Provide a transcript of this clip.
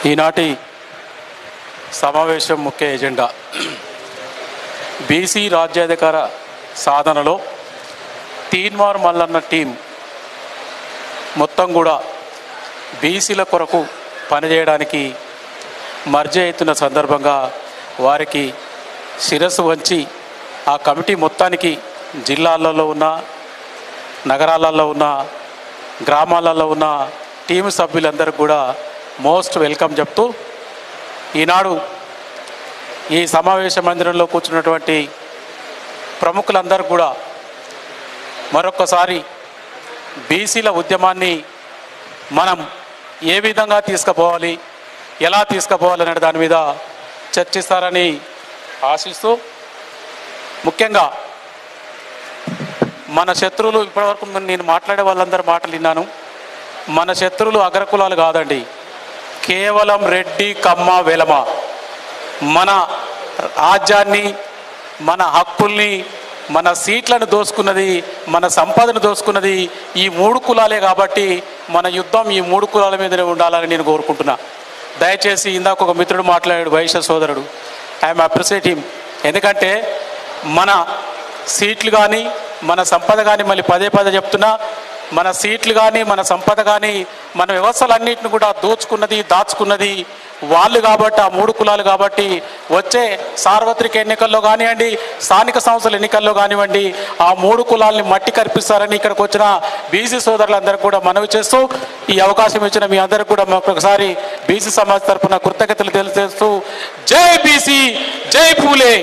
ఈనాటి సమావేశం ముఖ్య ఎజెండా బీసీ రాజ్యాధికార సాధనలో తీన్మార్ మల్లన్న టీం మొత్తం కూడా బీసీల కొరకు పనిచేయడానికి మర్జీ అవుతున్న సందర్భంగా వారికి శిరస్సు వంచి ఆ కమిటీ మొత్తానికి జిల్లాలలో ఉన్న నగరాలలో ఉన్న గ్రామాలలో ఉన్న టీము సభ్యులందరికీ కూడా మోస్ట్ వెల్కమ్ చెప్తూ ఈనాడు ఈ సమావేశ మందిరంలో కూర్చున్నటువంటి ప్రముఖులందరూ కూడా మరొకసారి బీసీల ఉద్యమాన్ని మనం ఏ విధంగా తీసుకుపోవాలి, ఎలా తీసుకుపోవాలనే దాని మీద చర్చిస్తారని ఆశిస్తూ, ముఖ్యంగా మన శత్రువులు ఇప్పటివరకు నేను మాట్లాడే వాళ్ళందరూ మాటలు విన్నాను. మన శత్రువులు అగ్రకులాలు కాదండి, కేవలం రెడ్డి, కమ్మ, వెలమ. మన రాజ్యాన్ని, మన హక్కుల్ని, మన సీట్లను దోసుకున్నది, మన సంపదను దోసుకున్నది ఈ మూడు కులాలే. కాబట్టి మన యుద్ధం ఈ మూడు కులాల మీదనే ఉండాలని నేను కోరుకుంటున్నా. దయచేసి ఇందాక ఒక మిత్రుడు మాట్లాడాడు, వైశ్య సోదరుడు, ఐఎమ్ అప్రిషియేట్ హిమ్. ఎందుకంటే మన సీట్లు కానీ మన సంపద కానీ, మళ్ళీ పదే పదే చెప్తున్నా, మన సీట్లు కానీ మన సంపద కానీ మన వ్యవస్థలన్నింటిని కూడా దాచుకున్నది వాళ్ళు కాబట్టి, ఆ మూడు కులాలు కాబట్టి వచ్చే సార్వత్రిక ఎన్నికల్లో కానివ్వండి, స్థానిక సంస్థల ఎన్నికల్లో కానివ్వండి, ఆ మూడు కులాలని మట్టి కల్పిస్తారని ఇక్కడికి వచ్చిన బీసీ సోదరులందరూ కూడా మనవి చేస్తూ, ఈ అవకాశం ఇచ్చిన మీ అందరికీ కూడా ఒకసారి బీసీ సమాజ్ తరఫున కృతజ్ఞతలు తెలియజేస్తూ, జై బీసీ, జై పూలే.